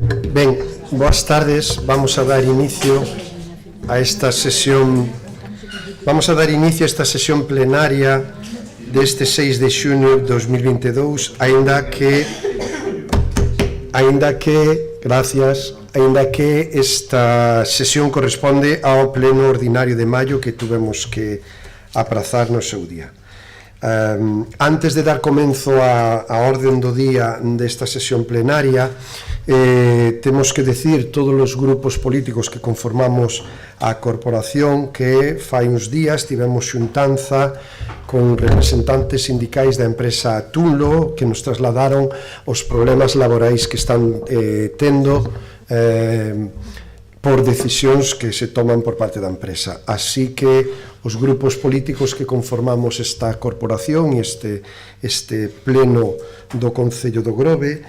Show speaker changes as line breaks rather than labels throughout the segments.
Ben, boas tardes, vamos a dar inicio a esta sesión plenaria deste 6 de xuño de 2022, aínda que esta sesión corresponde ao pleno ordinario de maio que tuvemos que aprazar no seu día. Antes de dar comenzo á orden do día desta sesión plenaria, temos que decir todos os grupos políticos que conformamos a corporación que fai uns días tivemos xuntanza con representantes sindicais da empresa Tunlo que nos trasladaron os problemas laborais que están tendo por decisións que se toman por parte da empresa. Así que os grupos políticos que conformamos esta corporación e este pleno do Concello do Grove,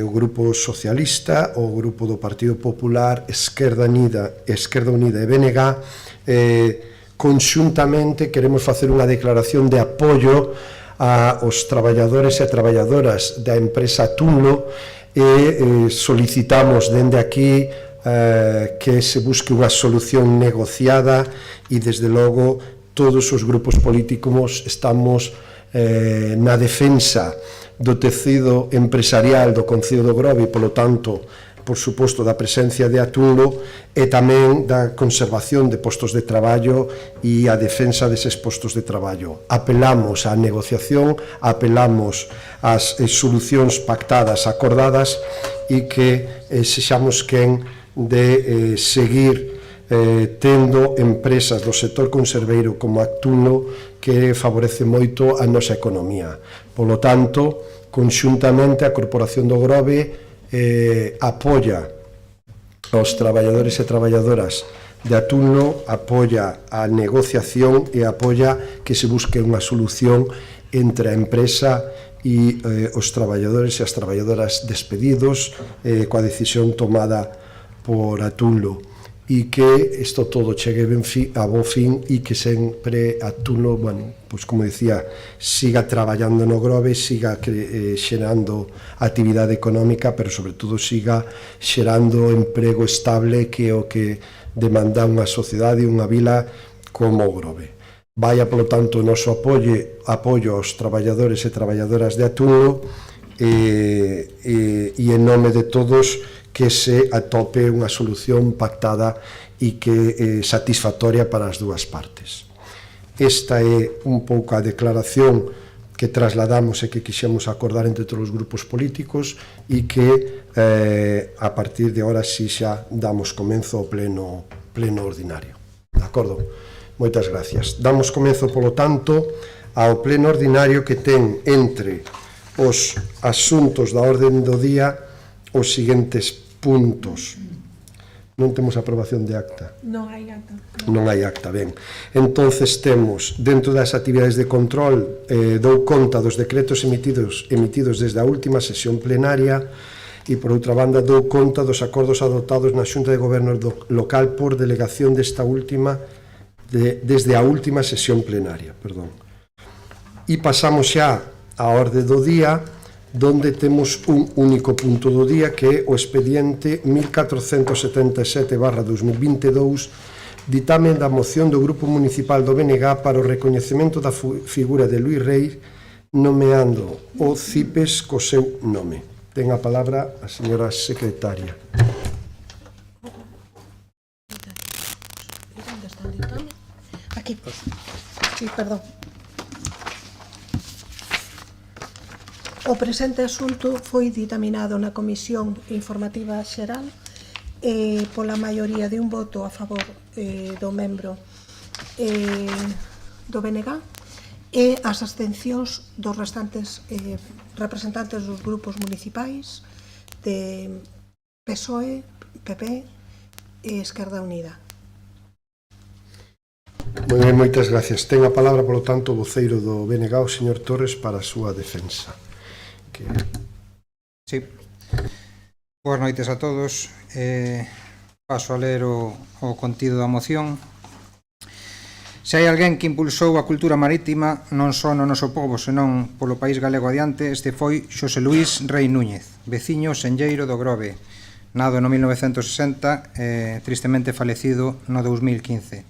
o Grupo Socialista, o Grupo do Partido Popular, Esquerda Unida e BNG, conxuntamente queremos facer unha declaración de apoio aos traballadores e traballadoras da empresa Tunlo e solicitamos dende aquí que se busque unha solución negociada e, desde logo, todos os grupos políticos estamos na defensa do tecido empresarial do Concello do Grove e, polo tanto, por suposto, da presencia de Tunlo e tamén da conservación de postos de traballo e a defensa deses postos de traballo. Apelamos á negociación, apelamos ás solucións pactadas, acordadas e que sexamos quen de seguir tendo empresas do sector conserveiro como a Tunlo que favorece moito a nosa economía. Polo tanto, conxuntamente a Corporación do Grove apoia aos traballadores e traballadoras de Tunlo, apoia a negociación e apoia que se busque unha solución entre a empresa e os traballadores e as traballadoras despedidos coa decisión tomada por Tunlo e que isto todo chegue a bo fin e que sempre Tunlo, pois como dicía, siga traballando no Grove, siga xerando actividade económica, pero sobre todo siga xerando emprego estable que é o que demanda unha sociedade e unha vila como o Grove. Vaya, polo tanto, o noso apoio aos traballadores e traballadoras de Tunlo e en nome de todos que se atope unha solución pactada e que satisfactoria para as dúas partes. Esta é un pouco a declaración que trasladamos e que quixemos acordar entre todos os grupos políticos e que a partir de ahora si xa damos comenzo ao pleno ordinario. De acordo? Moitas gracias. Damos comenzo, polo tanto, ao pleno ordinario que ten entre os asuntos da orden do día os seguintes puntos. Non temos aprobación de acta.
Non hai acta.
Non hai acta, ben. Entonces temos, dentro das actividades de control, dou conta dos decretos emitidos desde a última sesión plenaria e, por outra banda, dou conta dos acordos adoptados na Xunta de Goberno local por delegación desde a última sesión plenaria. E pasamos xa á orde do día, donde temos un único punto do día que é o expediente 1477/2022, ditamen da moción do Grupo Municipal do BNG para o recoñecemento da figura de Luís Rei nomeando o CIPES co seu nome. Ten a palabra a señora secretaria.
Aquí. Sí, perdón. O presente asunto foi ditaminado na Comisión Informativa Xeral pola maioría de un voto a favor do membro do BNG e as abstencións dos restantes representantes dos grupos municipais de PSOE, PP e Esquerda Unida.
Moi ben, moitas gracias. Ten a palabra, polo tanto, o voceiro do BNG, o señor Torres, para a súa defensa.
Sí. Boas noites a todos. Paso a ler o contido da moción. Se hai alguén que impulsou a cultura marítima non só no noso pobo, senón polo país galego adiante, este foi Xosé Luís Rei Núñez, veciño senlleiro do Grove, nado no 1960, tristemente falecido no 2015.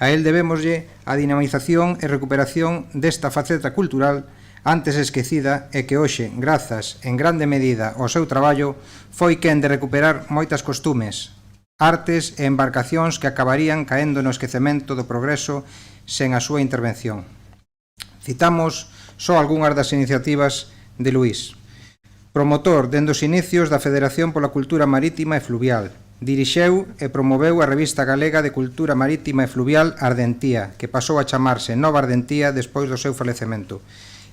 A él debémoslle a dinamización e recuperación desta faceta cultural antes esquecida e que hoxe, grazas en grande medida ao seu traballo, foi quen de recuperar moitas costumes, artes e embarcacións que acabarían caendo no esquecemento do progreso sen a súa intervención. Citamos só algunhas das iniciativas de Luís. Promotor dende os inicios da Federación pola Cultura Marítima e Fluvial. Dirixeu e promoveu a revista galega de Cultura Marítima e Fluvial Ardentía, que pasou a chamarse Nova Ardentía despois do seu falecemento.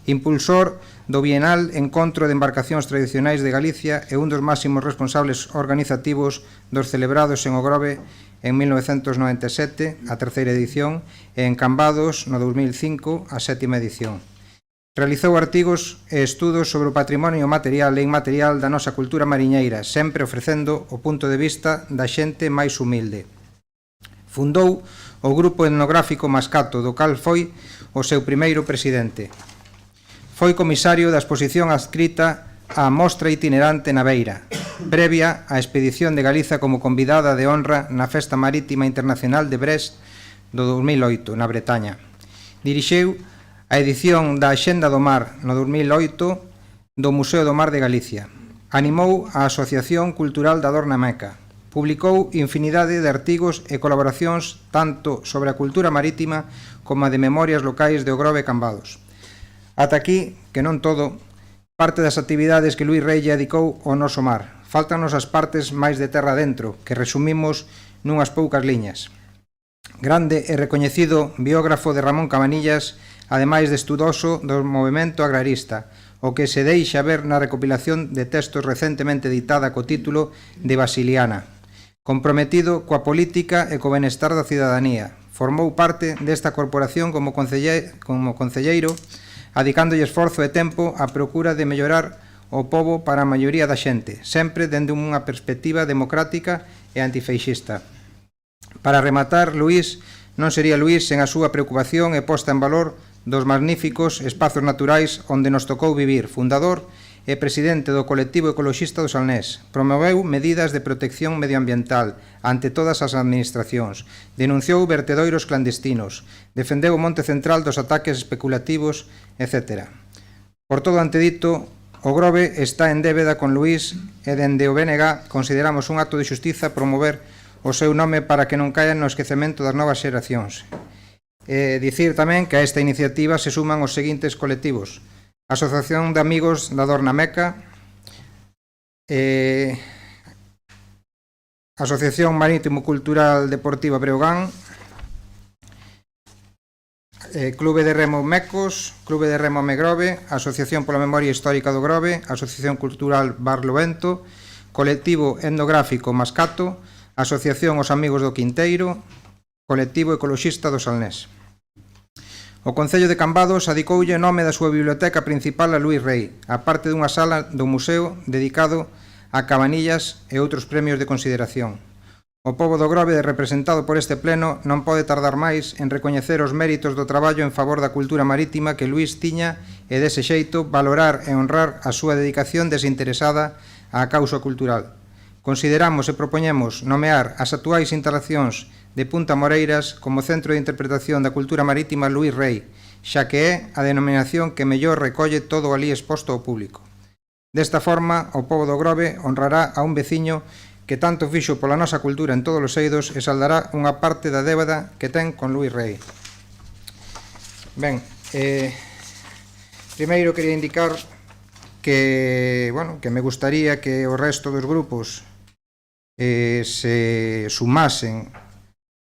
Impulsor do Bienal Encontro de Embarcacións Tradicionais de Galicia e un dos máximos responsables organizativos dos celebrados en Ogrove en 1997, a terceira edición, e en Cambados no 2005, a sétima edición. Realizou artigos e estudos sobre o patrimonio material e inmaterial da nosa cultura mariñeira, sempre ofrecendo o punto de vista da xente máis humilde. Fundou o Grupo Etnográfico Mascato, do cal foi o seu primeiro presidente. Foi comisario da exposición adscrita á Mostra Itinerante na Beira, previa á expedición de Galiza como convidada de honra na Festa Marítima Internacional de Brest do 2008, na Bretaña. Dirixeu a edición da Axenda do Mar no 2008 do Museo do Mar de Galicia. Animou a Asociación Cultural da Dorna Meca. Publicou infinidade de artigos e colaboracións tanto sobre a cultura marítima como a de memorias locais de Ogrove e Cambados. Ata aquí, que non todo, parte das actividades que Luís Rei lle dedicou ao noso mar. Fáltanos as partes máis de terra dentro, que resumimos nunhas poucas liñas. Grande e recoñecido biógrafo de Ramón Cabanillas, ademais de estudoso do movemento agrarista, o que se deixa ver na recopilación de textos recentemente editada co título de Basiliana. Comprometido coa política e co benestar da cidadanía, formou parte desta corporación como concelleiro, adicándolle esforzo e tempo á procura de mellorar o pobo para a maioría da xente, sempre dende unha perspectiva democrática e antifeixista. Para rematar, Luís non sería Luís sen a súa preocupación e posta en valor dos magníficos espazos naturais onde nos tocou vivir, fundador e presidente do colectivo ecoloxista do Salnés. Promoveu medidas de protección medioambiental ante todas as administracións, denunciou vertedoiros clandestinos, defendeu o Monte Central dos ataques especulativos, etc. Por todo antedito, o Grove está en débeda con Luís e dende o BNG consideramos un acto de xustiza promover o seu nome para que non caian no esquecemento das novas xeracións. Dicir tamén que a esta iniciativa se suman os seguintes colectivos: Asociación de Amigos da Dorna Meca, Asociación Marítimo Cultural Deportiva Breogán, Clube de Remo Mecos, Clube de Remo Megrove, Asociación pola Memoria Histórica do Grove, Asociación Cultural Barlovento, Colectivo Etnográfico Mascato, Asociación Os Amigos do Quinteiro, Colectivo Ecoloxista do Salnés. O Concello de Cambados adicoulle o nome da súa biblioteca principal a Luís Rei, a parte dunha sala do museo dedicado a Cabanillas e outros premios de consideración. O pobo do Grove, representado por este pleno, non pode tardar máis en recoñecer os méritos do traballo en favor da cultura marítima que Luís tiña e, dese xeito, valorar e honrar a súa dedicación desinteresada á causa cultural. Consideramos e propoñemos nomear as actuais instalacións de Punta Moreiras como Centro de Interpretación da Cultura Marítima Luís Rei, xa que é a denominación que mellor recolle todo o alí exposto ao público. Desta forma, o pobo do Grove honrará a un veciño que tanto fixo pola nosa cultura en todos os eidos e saldará unha parte da débeda que ten con Luís Rei. Ben, primeiro quería indicar que me gustaría que o resto dos grupos se sumasen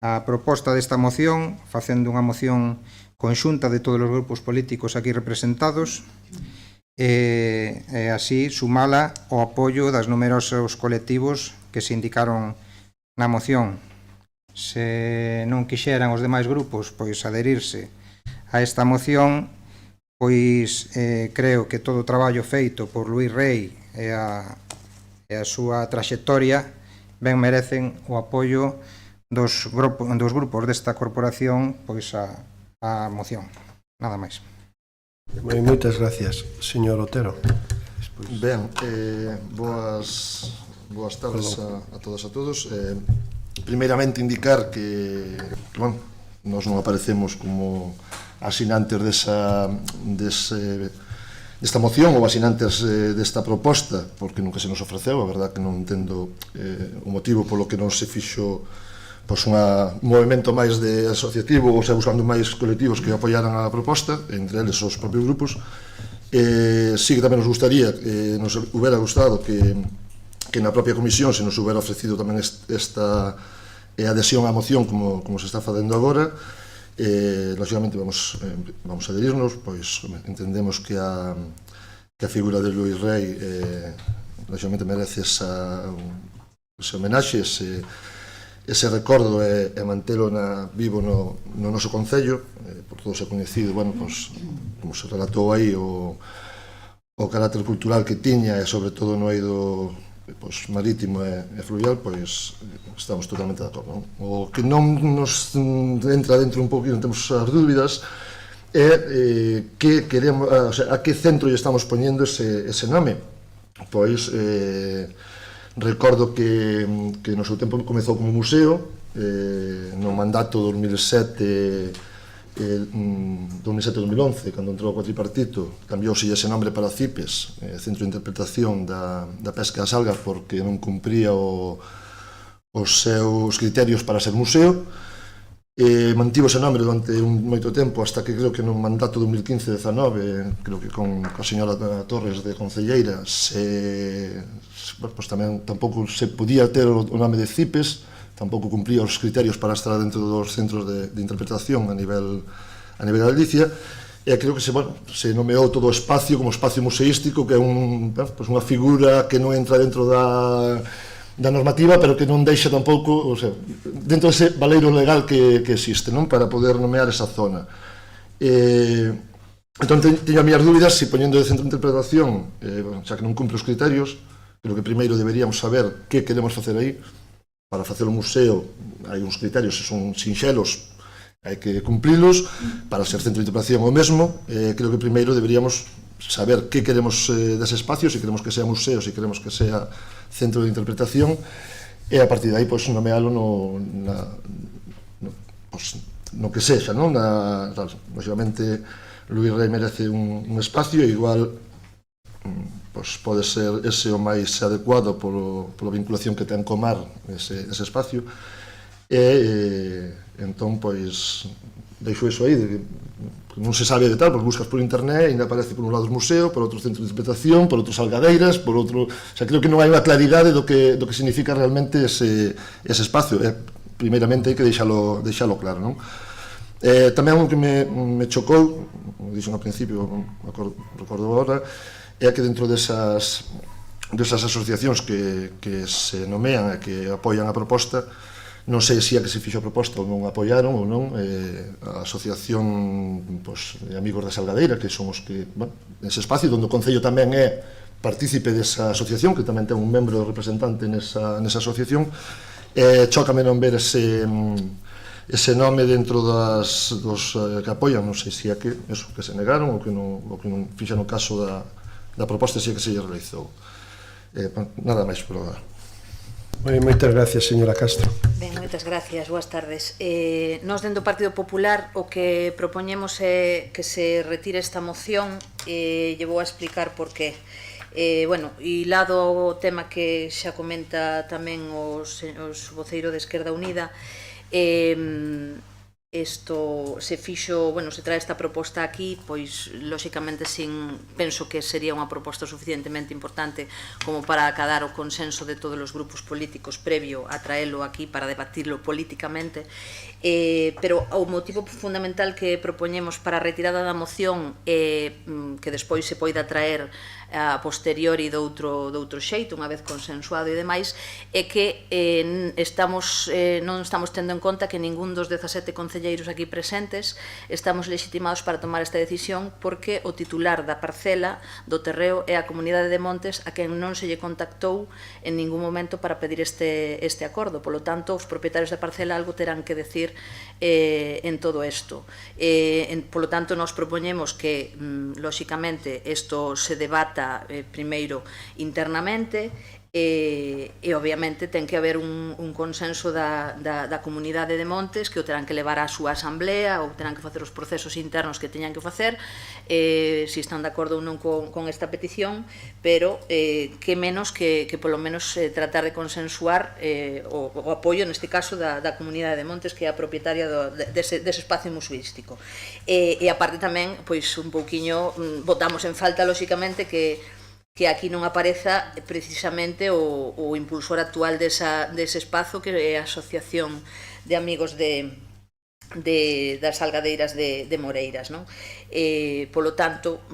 a proposta desta moción, facendo unha moción conxunta de todos os grupos políticos aquí representados, e así sumala ao apoio das numerosos colectivos que se indicaron na moción. Se non quixeran os demais grupos pois adherirse a esta moción, pois creo que todo o traballo feito por Luís Rei e a súa traxectoria ben merecen o apoio dos grupos desta corporación pois a moción. Nada máis.
Moitas gracias, señor Otero.
Ben, boas Boas tardes a todas e a todos. Primeiramente indicar que bueno, nós non aparecemos como asinantes desta moción ou asinantes desta proposta, porque nunca se nos ofreceu, a verdad que non entendo o motivo polo que non se fixo un movimento máis de asociativo ou se buscando máis colectivos que apoyaran a proposta, entre eles os propios grupos. Sí que tamén nos gustaría, nos hubiera gustado que na propia comisión se nos hubiera ofrecido tamén esta adhesión á moción como se está facendo agora. Lógicamente vamos a adherirnos, pois entendemos que a figura de Luís Rei lógicamente merece ese homenaxe, ese recordo e mantelo vivo no noso concello. Por todos é coñecido, bueno, pois, como se relatou aí, o carácter cultural que tiña, e sobre todo no eido marítimo e fluvial, pois estamos totalmente de acordo. O que non nos entra dentro un poquinho, temos as dúbidas, é que queremos, a que centro lle estamos poñendo ese nome. Pois recordo que no seu tempo comezou como museo, no mandato 2007-2011, cando entrou o tripartito, cambiouse ese nombre para CIPES, Centro de Interpretación da Pesca das Algas, porque non cumpría os seus criterios para ser museo. Mantivo ese nombre durante moito tempo, hasta que creo que no mandato 2015-19, creo que con a señora Torres de Concelleira, tamén tampouco se podía ter o nome de CIPES, tampouco cumpría os criterios para estar dentro dos centros de interpretación a nivel de Galicia, e creo que se nomeou todo o espacio como espacio museístico, que é unha figura que non entra dentro da normativa, pero que non deixa tampouco, dentro dese valeiro legal que existe, non, para poder nomear esa zona. Entón, teño as miñas dúbidas se poñendo de centro de interpretación, xa que non cumpre os criterios. Creo que primeiro deberíamos saber que queremos facer aí. Para facer o museo hai uns criterios que son sinxelos, hai que cumprilos. Para ser centro de interpretación o mesmo. Creo que primeiro deberíamos saber que queremos dese espacio, se queremos que sea museo, se queremos que sea centro de interpretación, e a partir de aí nomealo no que sexa, non? Lógicamente Luís Rei merece un espacio, igual pode ser ese o máis adecuado pola vinculación que ten co mar ese espacio, e entón deixo iso aí, non se sabe de tal, porque buscas por internet e ainda aparece por un lado o museo, por outro centro de interpretación, por outro salgadeiras, por outro... creo que non hai unha claridade do que significa realmente ese espacio. Primeiramente hai que deixalo claro, non? Tamén o que me chocou, como dixen ao principio, recordo agora, é que dentro desas asociacións que se nomean e que apoian a proposta, non sei se a que se fixo a proposta ou non apoiaron ou non, a asociación de amigos da Salgadeira, que son os que, nese espacio, onde o Concello tamén é partícipe desa asociación, que tamén ten un membro representante nesa asociación. Chócame non ver ese nome dentro dos que apoian, non sei se é que se negaron ou que non fixeron caso da proposta, se é que se lle realizou. Nada máis por agora.
Moitas gracias, señora Castro.
Ben, moitas gracias, boas tardes. Nós dentro do Partido Popular o que propoñemos é que se retire esta moción, e lle vou a explicar por qué. Hilado o tema que xa comenta tamén os voceiro de Esquerda Unida, isto se fixo, se trae esta proposta aquí, pois lóxicamente penso que sería unha proposta suficientemente importante como para acadar o consenso de todos os grupos políticos previo a traelo aquí para debatirlo políticamente, pero o motivo fundamental que propoñemos para a retirada da moción, que despois se poida traer a posteriori doutro xeito, unha vez consensuado e demais, é que non estamos tendo en conta que ningún dos 17 concelleiros aquí presentes estamos legitimados para tomar esta decisión, porque o titular da parcela do terreo é a Comunidade de Montes, a quen non se lle contactou en ningún momento para pedir este acordo. Polo tanto, os propietarios da parcela algo terán que decir en todo isto. Polo tanto, nos propoñemos que, lóxicamente, isto se debata primeiro internamente, e obviamente ten que haber un consenso da comunidade de Montes, que o terán que levar á súa asamblea ou terán que facer os procesos internos que teñan que facer, se están de acordo ou non con esta petición, pero que menos que polo menos tratar de consensuar o apoio neste caso da comunidade de Montes, que é a propietaria dese espacio museístico. E aparte tamén, pois un pouquiño botamos en falta lóxicamente que aquí non apareza precisamente o impulsor actual dese espazo, que é a Asociación de Amigos das Salgadeiras de Moreiras, non? Polo tanto,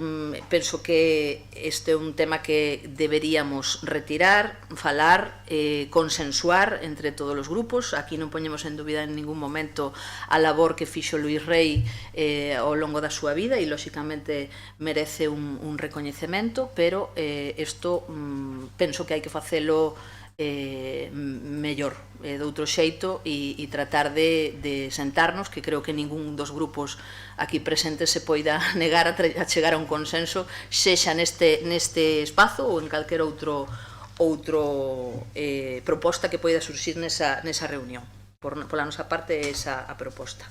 penso que este é un tema que deberíamos retirar, falar, consensuar entre todos os grupos. Aquí non poñemos en dúbida en ningún momento a labor que fixo Luís Rei ao longo da súa vida, e lóxicamente merece un recoñecemento, pero isto penso que hai que facelo mellor, de outro xeito, e tratar de sentarnos, que creo que ningún dos grupos aquí presentes se poida negar a chegar a un consenso, sexa neste espazo ou en calquer outro proposta que poida surxir nesa reunión. Pola nosa parte, esa a proposta.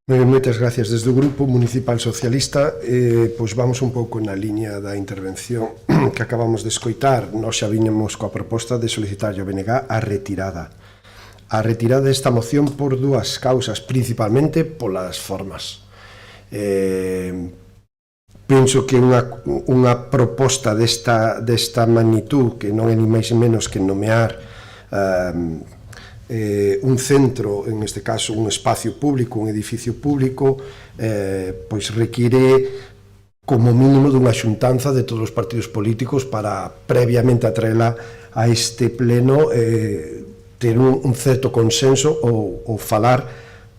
Moitas gracias. Desde o Grupo Municipal Socialista, pois vamos un pouco na liña da intervención que acabamos de escoitar. Nós xa viñemos coa proposta de solicitar ao BNG a retirada desta moción por dúas causas, principalmente polas formas. Penso que unha proposta desta magnitud, que non é ni máis ni menos que nomear un centro, en este caso un espacio público, un edificio público, pois require como mínimo dunha xuntanza de todos os partidos políticos para previamente atraela a este pleno, ter un certo consenso ou falar,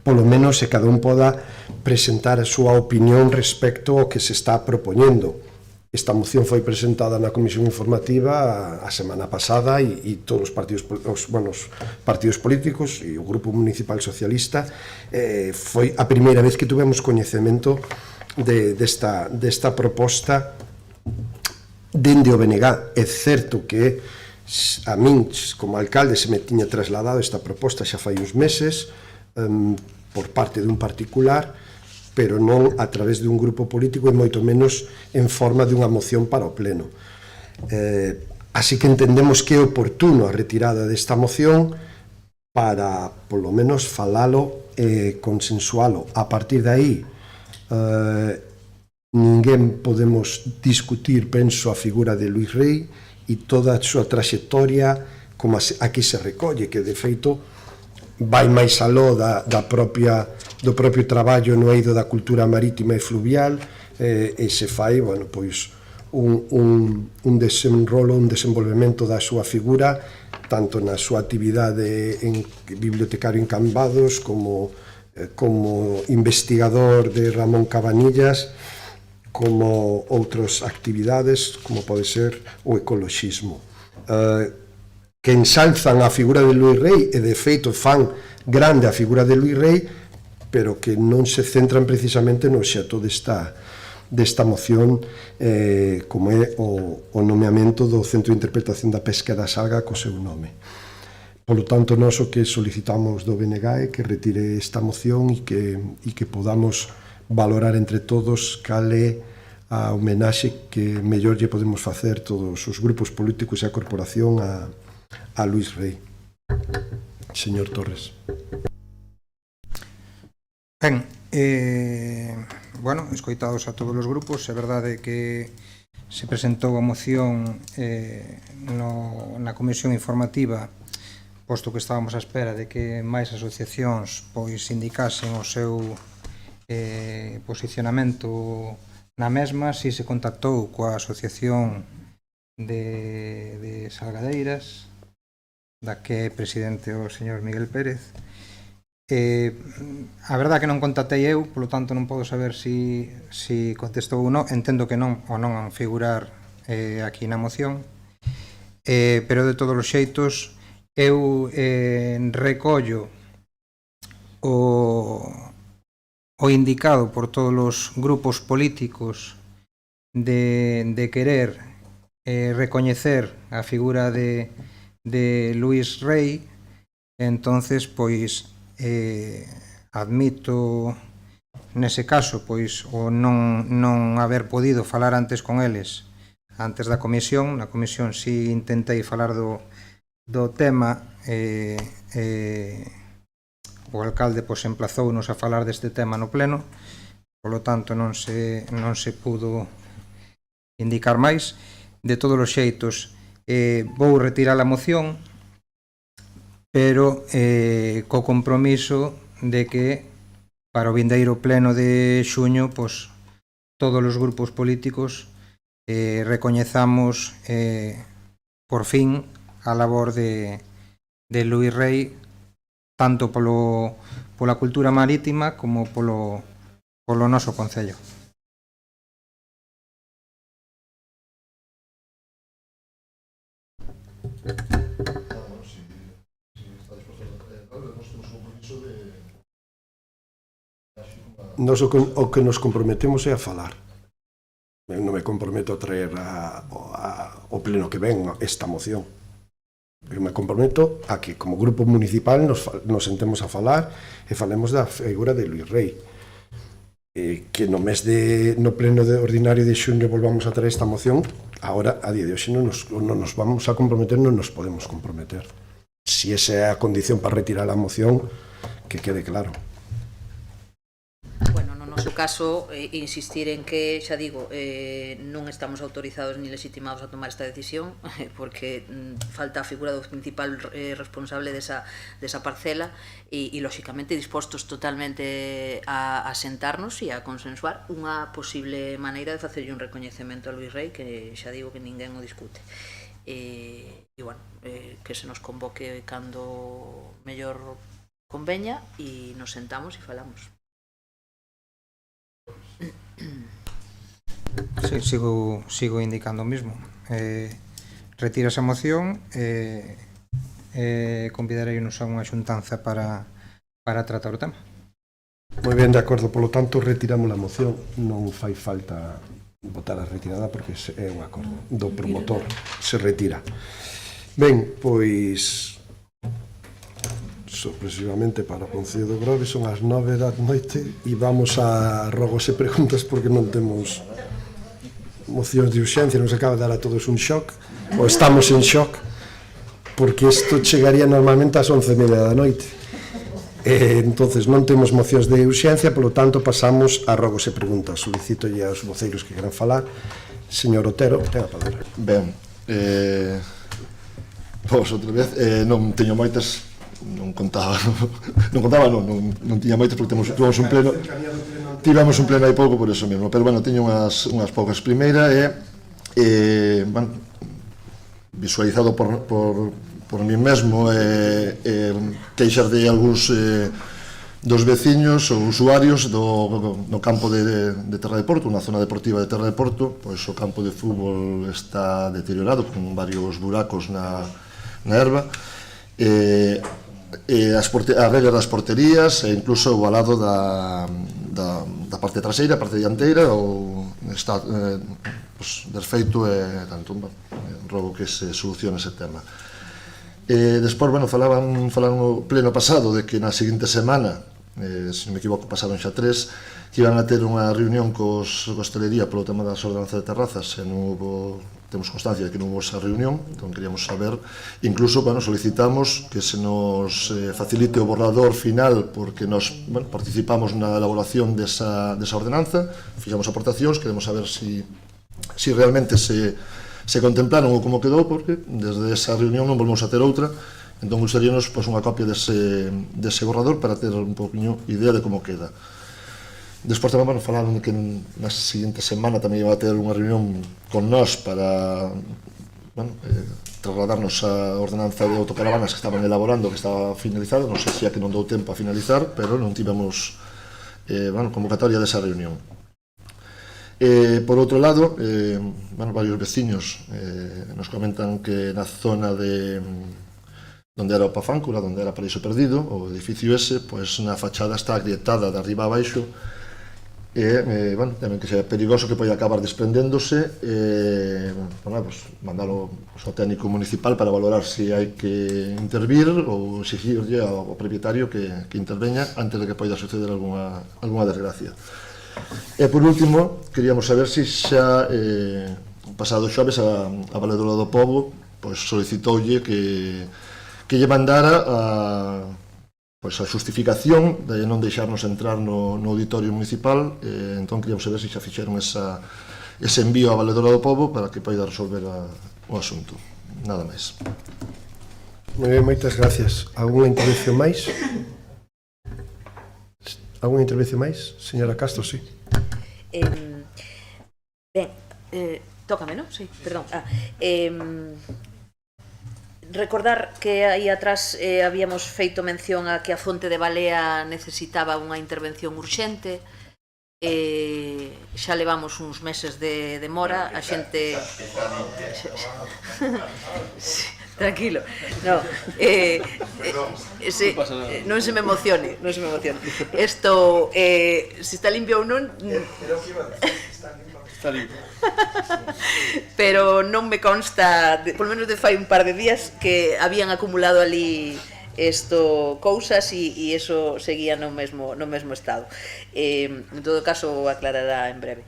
polo menos, se cada un poda presentar a súa opinión respecto ao que se está propoñendo. Esta moción foi presentada na Comisión Informativa a semana pasada, e todos os partidos políticos e o Grupo Municipal Socialista, foi a primeira vez que tivemos coñecemento desta proposta dende o BNG. É certo que a min, como alcalde, se me tiña trasladado esta proposta xa fai uns meses por parte dun particular, pero non a través de un grupo político, e moito menos en forma dunha moción para o pleno. Así que entendemos que é oportuno a retirada desta moción para, polo menos, falalo e consensualo. A partir de aí, ninguén podemos discutir, penso, a figura de Luís Rei e toda a súa traxectoria como aquí se recolle, que de feito vai máis aló do propio traballo no eido da cultura marítima e fluvial, e se fai, pois, un desenrolo, un desenvolvemento da súa figura, tanto na súa actividade en bibliotecario en Cambados, como investigador de Ramón Cabanillas, como outras actividades, como pode ser o ecoloxismo. Que ensalzan a figura de Luís Rei, e de feito fan grande a figura de Luís Rei, pero que non se centran precisamente no xeto desta moción, como é o nomeamento do Centro de Interpretación da Pesca e da Salga co seu nome. Polo tanto, nós o que solicitamos do BNG é que retire esta moción e que podamos valorar entre todos cal é a homenaxe que mellor lle podemos facer todos os grupos políticos e a corporación a Luís Rei. Señor Torres.
Ben, escoitados a todos os grupos, é verdade que se presentou a moción na comisión informativa, posto que estábamos á espera de que máis asociacións pois indicasen o seu posicionamento na mesma. Si se contactou coa asociación de Salgadeiras, da que é presidente o señor Miguel Pérez. A verdade que non contactei eu, polo tanto non podo saber si contestou ou non. Entendo que non, ou non a figurar aquí na moción, pero de todos os xeitos eu recollo o indicado por todos os grupos políticos de querer recoñecer a figura de Luís Rei, entonces, pois, admito nese caso, pois, o non haber podido falar antes con eles, antes da comisión. Na comisión si intentei falar do tema, o alcalde pois emplazounos a falar deste tema no pleno, polo tanto non se pudo indicar máis. De todos os xeitos, vou retirar a moción, pero co compromiso de que para o vindeiro pleno de xuño, pois, todos os grupos políticos recoñezamos por fin a labor de Luís Rei, tanto pola cultura marítima como polo noso concello.
Nos o que nos comprometemos é a falar. Eu non me comprometo a traer ao pleno que ven esta moción. Eu me comprometo a que como grupo municipal nos sentemos a falar e falemos da figura de Luís Rei. Que no pleno ordinario de xuño volvamos a traer esta moción. Agora, a día de hoxe, non nos vamos a comprometer, non nos podemos comprometer. Si esa é a condición para retirar a moción, que quede claro.
Bueno, no noso caso, insistir en que, xa digo, non estamos autorizados ni legitimados a tomar esta decisión, porque falta a figura do principal responsable desa parcela, e lóxicamente dispostos totalmente a sentarnos e a consensuar unha posible maneira de facerlle un recoñecemento a Luís Rei, que xa digo que ninguén o discute. E, bueno, que se nos convoque cando mellor conveña e nos sentamos e falamos.
Sí, sigo indicando o mismo. Retira esa moción, convidareinos a unha xuntanza para tratar o tema.
Moi ben, de acordo, polo tanto retiramos a moción. Non fai falta votar a retirada porque é un acordo do promotor, se retira. Ben, pois sorpresivamente para o Concello do Grove son as 9 da noite e vamos a rogos e preguntas porque non temos mocións de urxencia. Nos acaba de dar a todos un shock, ou estamos en shock, porque isto chegaría normalmente ás 11:30 da noite. Entonces non temos mocións de urxencia, polo tanto pasamos a rogos e preguntas. Solicitolle aos voceiros que queran falar. Señor Otero, ten a palabra.
Ben, vos outra vez, non teño moitas, non tiña moitas porque tivemos un pleno hai pouco por eso mesmo, pero bueno, teño unhas poucas. Primeira é visualizado por mí mesmo queixas de algúns dos veciños ou usuarios no campo de Terra de Porto, unha zona deportiva de Terra de Porto. Pois o campo de fútbol está deteriorado con varios buracos na herba, as regras das porterías e incluso o alado da parte traseira, a parte dianteira, está desfeito e tanto rogo que se solucione ese tema. Despois, bueno, falaron no pleno pasado de que na seguinte semana, se non me equivoco, pasaron xa 3, que iban a ter unha reunión co hostelería polo tema das ordenanzas de terrazas, e non hubo, temos constancia de que non hubo esa reunión. Entón queríamos saber, incluso, bueno, solicitamos que se nos facilite o borrador final, porque nos participamos na elaboración desa ordenanza, fixamos aportacións, queremos saber si realmente se contemplaron ou como quedou, porque desde esa reunión non volvemos a ter outra. Entón usaríamos unha copia dese borrador para ter un poquinho idea de como queda. Despois tamén falaron que na seguinte semana tamén iba a ter unha reunión con nós para trasladarnos a ordenanza de autocaravanas que estaban elaborando, que estaba finalizada. Non sei se é que non dou tempo a finalizar, pero non tivemos convocatoria desa reunión. Por outro lado, varios veciños nos comentan que na zona de onde era o Pafáncula, onde era Paraíso Perdido, o edificio ese, pois na fachada está agrietada de arriba a baixo, e bueno, tamén que sea perigoso que poida acabar desprendéndose, bueno, pues, mandalo ao técnico municipal para valorar se hai que intervir ou exigirlle ao propietario que interveña antes de que poida suceder alguna desgracia. E por último, queríamos saber se xa pasado xoves a Valedora do Pobo pois solicitoulle que lle mandara a xustificación de non deixarnos entrar no auditorio municipal. Entón queríamos saber se xa fixeron ese envío a Valedora do Pobo para que poida resolver o asunto. Nada máis.
Moi ben, moitas gracias. Alguna intervención máis? Alguna intervención máis? Señora Castro, sí.
Ben, tócame, non? Sí, perdón. Recordar que aí atrás habíamos feito mención a que a fonte de Balea necesitaba unha intervención urxente. Xa levamos uns meses de demora, a xente... Tranquilo, non se me emocione, non se me emocione. Isto, se está limpio ou non... Está limpio. Pero non me consta, polo menos de fai un par de días, que habían acumulado ali cousas e eso seguía no mesmo estado. En todo caso, aclarará en breve.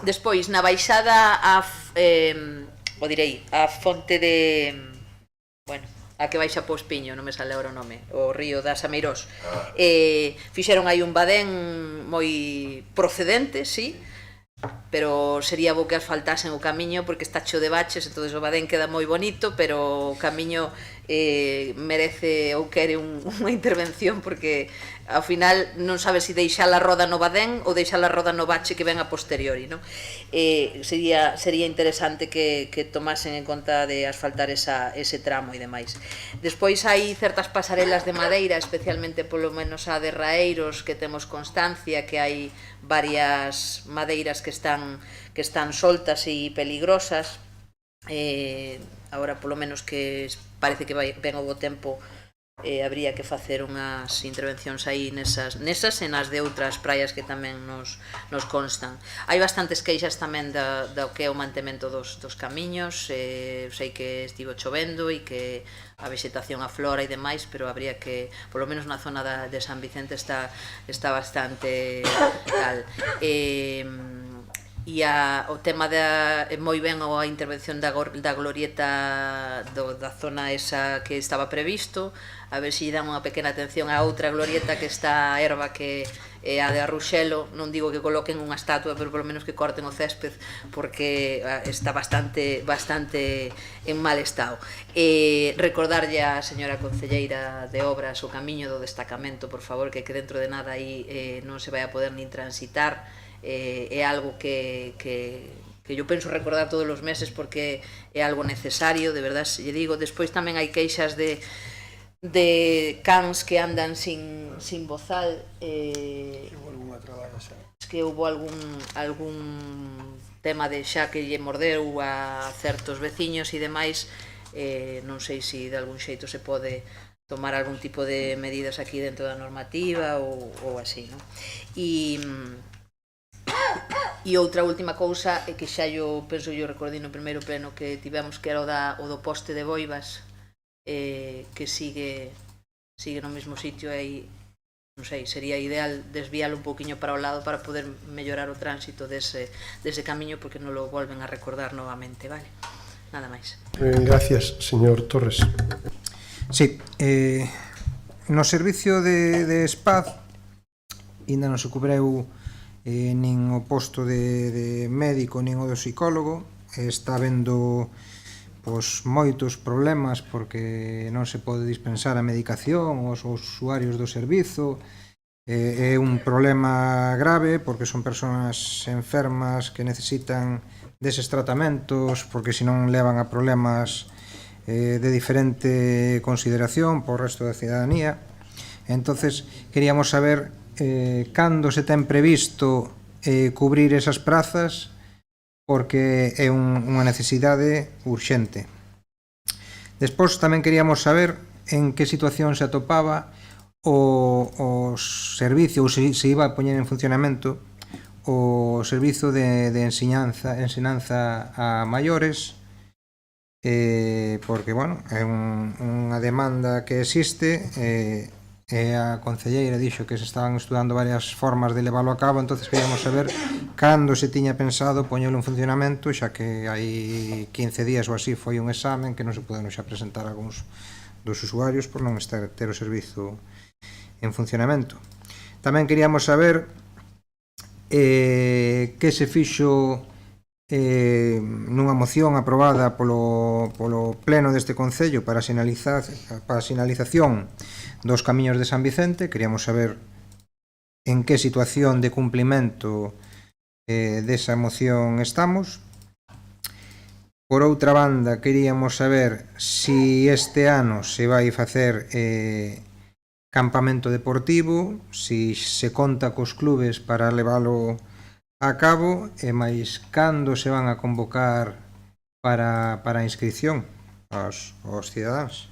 Despois, na baixada a fonte de... Bueno, a que baixa po Espiño, non me sale agora o nome, o río das Ameirós. Fixeron aí un badén moi procedente, sí, pero sería bo que asfaltasen o camiño porque está cheo de baches, entón o badén queda moi bonito, pero o camiño merece ou quere unha intervención porque ao final non sabe se deixar a roda no badén ou deixar a roda no bache que ven a posteriori, non? Sería interesante que tomasen en conta de asfaltar ese tramo e demais. Despois hai certas pasarelas de madeira, especialmente polo menos a de Raeiros, que temos constancia que hai varias madeiras que están soltas e peligrosas. Agora polo menos que parece que ven o bo tempo, habría que facer unhas intervencións aí nesas e nas de outras praias que tamén nos constan. Hai bastantes queixas tamén do que é o mantemento dos camiños. Sei que estivo chovendo e que a vegetación aflora e demais, pero habría que, polo menos na zona de San Vicente está bastante tal. E o tema moi ben a intervención da glorieta da zona esa que estaba previsto, a ver se lle dan unha pequena atención a outra glorieta que está a erva, que é a de Arruxelo. Non digo que coloquen unha estatua, pero polo menos que corten o césped porque está bastante en mal estado. Recordarlle á señora concelleira de Obras o camiño do destacamento, por favor, que dentro de nada aí non se vai a poder nin transitar. É algo que eu penso recordar todos os meses porque é algo necesario, de verdad, lle digo. Despois tamén hai queixas de cans que andan sin bozal. Que houve algún tema de xa que lle mordeu a certos veciños e demais. Non sei se de algún xeito se pode tomar algún tipo de medidas aquí dentro da normativa ou así, non? E outra última cousa é que xa eu recordei no primeiro pleno que tivemos, que era o do poste de Boivas, que sigue no mesmo sitio. Aí non sei, sería ideal desviálo un poquinho para o lado para poder mellorar o tránsito dese camiño, porque non lo volven a recordar novamente, vale? Nada máis.
Gracias, señor Torres.
Sí, no servicio de SPAD ainda non se cubreu nin o posto de médico nin o do psicólogo. Está habendo moitos problemas porque non se pode dispensar a medicación aos usuarios do servizo. É un problema grave porque son persoas enfermas que necesitan deses tratamentos, porque senón levan a problemas de diferente consideración por resto da cidadanía. Entonces queríamos saber cando se ten previsto cubrir esas prazas, porque é unha necesidade urxente. Despois tamén queríamos saber en que situación se atopaba o servicio, ou se iba a poñer en funcionamento o servizo de ensinanza a maiores, porque, bueno, é unha demanda que existe, e a concelleira dixo que se estaban estudando varias formas de leválo a cabo, entonces queríamos saber cando se tiña pensado poñelo en funcionamento, xa que hai 15 días ou así foi un examen que non se puderon xa presentar algúns dos usuarios por non ter o servizo en funcionamento. Tamén queríamos saber que se fixo nunha moción aprobada polo pleno deste Concello para a sinalización dos camiños de San Vicente. Queríamos saber en que situación de cumplimento desa moción estamos. Por outra banda, queríamos saber si este ano se vai facer campamento deportivo, si se conta cos clubes para leválo a cabo, e máis cando se van a convocar para a inscripción aos cidadáns.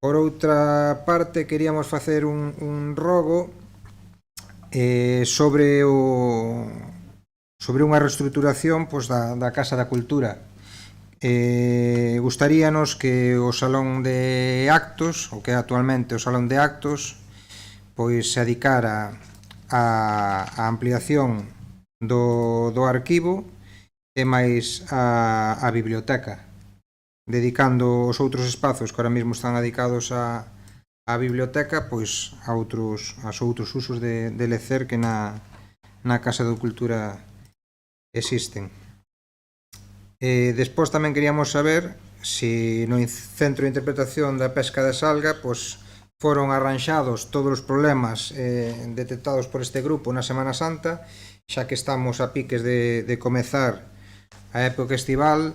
Por outra parte, queríamos facer un rogo sobre unha reestruturación da Casa da Cultura. Gustaríanos que o Salón de Actos, o que é actualmente o Salón de Actos, pois se adicara a ampliación do arquivo e máis a biblioteca, dedicando os outros espazos que ahora mesmo están dedicados a biblioteca, pois a outros usos de lecer que na Casa da Cultura existen. Despois tamén queríamos saber se no Centro de Interpretación da Pesca da Salga pois foron arranxados todos os problemas detectados por este grupo na Semana Santa, xa que estamos a piques de comezar a época estival.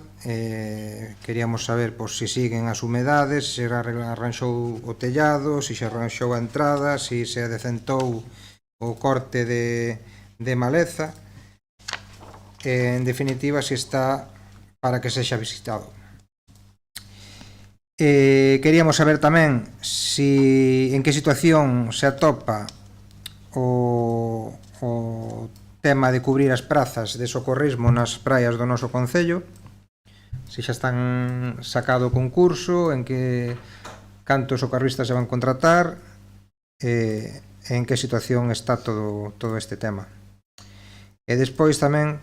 Queríamos saber pois, se siguen as humedades, se arranxou o tellado, se se arranxou a entrada, se se decentou o corte de maleza, en definitiva se está para que sexa visitado. Queríamos saber tamén en que situación se atopa o tema de cubrir as prazas de socorrismo nas praias do noso concello, se xa están sacado o concurso, en que cantos socorristas se van contratar, en que situación está todo este tema. E despois tamén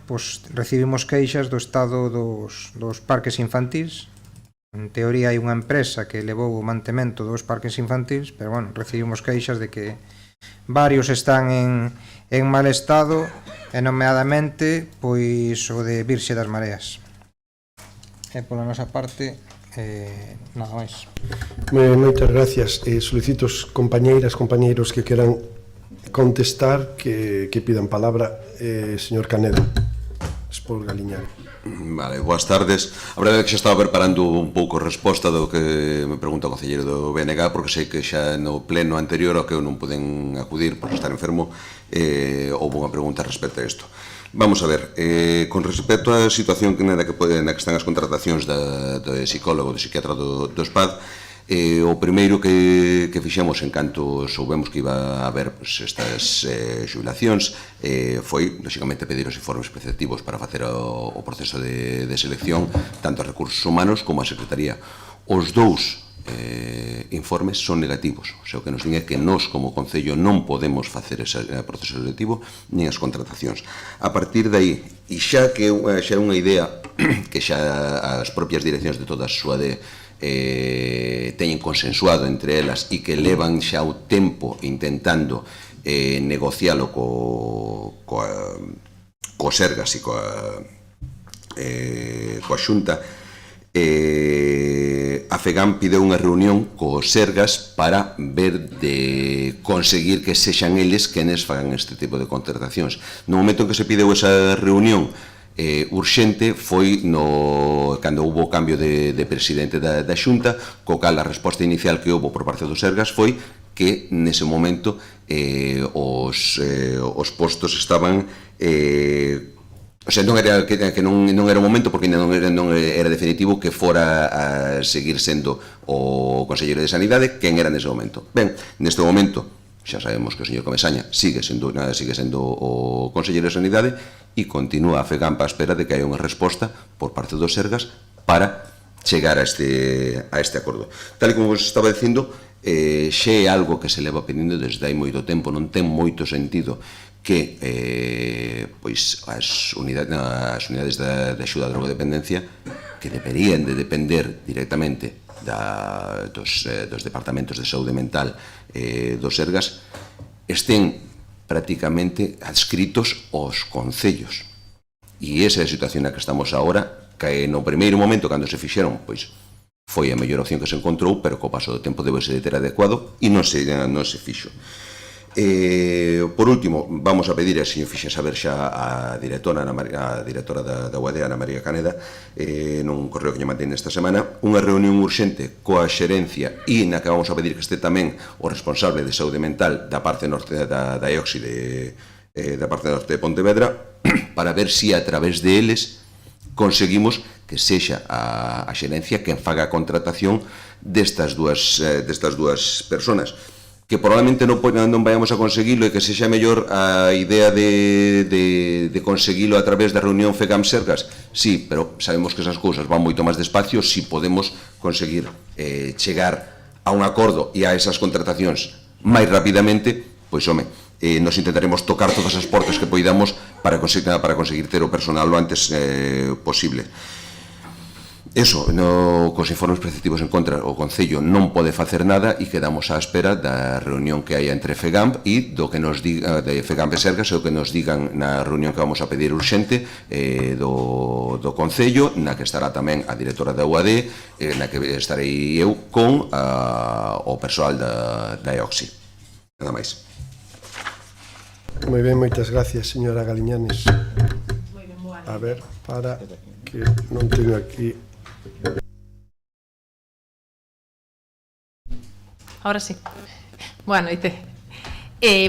recibimos queixas do estado dos parques infantís. En teoría hai unha empresa que levou o mantemento dos parques infantís, pero, bueno, recibimos queixas de que varios están en mal estado, e nomeadamente pois o de Virxe das Mareas. E pola nosa parte, nada máis.
Moitas gracias. Solicito aos compañeiros que queran contestar que pidan palabra. Señor Canedo, Espol Galiñán.
Vale, boas tardes. A verdade é que xa estaba preparando un pouco a resposta do que me pregunta o concelleiro do BNG, porque sei que xa no pleno anterior ao que eu non poden acudir por estar enfermo, houve unha pregunta respecto a isto. Vamos a ver, con respecto á situación na que están as contratacións do psicólogo, do psiquiatra do SPAD, o primeiro que fixemos en canto soubemos que iba a haber estas xubilacións foi, lóxicamente, pedir os informes preceptivos para facer o proceso de selección, tanto a Recursos Humanos como a Secretaría. Os dous informes son negativos, o sea, o que nos din é que nós como Concello non podemos facer ese proceso selectivo nin as contratacións. A partir de aí, e xa que xa é unha idea que xa as propias direccións de toda a SUADE teñen consensuado entre elas e que levan xa o tempo intentando negocialo coa Sergas e coa Xunta, a FEGAM pide unha reunión co Sergas para ver de conseguir que sexan eles quenes fagan este tipo de contratacións. No momento en que se pideu esa reunión urxente foi cando houve o cambio de presidente da Xunta, co cal a resposta inicial que houve por parte do Sergas foi que nese momento os postos estaban O sea, non era que non era o momento porque non era definitivo que fora a seguir sendo o Conselleiro de Sanidade quen era nese momento. Ben, neste momento xa sabemos que o señor Comesaña sigue sendo o Conselleiro de Sanidade e continúa a FEGAMP á espera de que haya unha resposta por parte dos Sergas para chegar a este acordo. Tal e como vos estaba dicindo, xa é algo que se leva pedindo desde hai moito tempo, non ten moito sentido que pois as unidades de axuda a drogodependencia que deberían de depender directamente dos departamentos de saúde mental dos Sergas estén prácticamente adscritos aos concellos, e esa é a situación na que estamos agora, que no primeiro momento cando se fixeron pois foi a mellor opción que se encontrou, pero co paso do tempo debese de ter adecuado e non se fixo. Por último, vamos a pedir, e se fixe saber xa a directora da UAD, Ana María Caneda, nun correo que lle mantén esta semana, unha reunión urxente coa xerencia e na que vamos a pedir que este tamén o responsable de saúde mental da parte norte da EOXI da parte norte de Pontevedra, para ver se a través de eles conseguimos que sexa a xerencia quen faga a contratación destas dúas personas, que probablemente non vayamos a conseguilo e que sexa mellor a idea de conseguilo a través da reunión FEGAMP-Sergas. Sí, pero sabemos que esas cousas van moito máis despacio. Si podemos conseguir chegar a un acordo e a esas contratacións máis rapidamente, pois, home, nos intentaremos tocar todas as portas que poidamos para conseguir ter o personal o antes posible. Eso, cos informes preceptivos en contra, o Concello non pode facer nada e quedamos á espera da reunión que hai entre FEGAMP e do que nos diga de FEGAMP e Sergas, o que nos digan na reunión que vamos a pedir urxente do Concello, na que estará tamén a directora da UAD, na que estarei eu con o persoal da EOXI. Nada máis.
Moi ben, moitas gracias, señora Galiñanes. A ver, para que non teño aquí...
Ahora sí. Boa noite.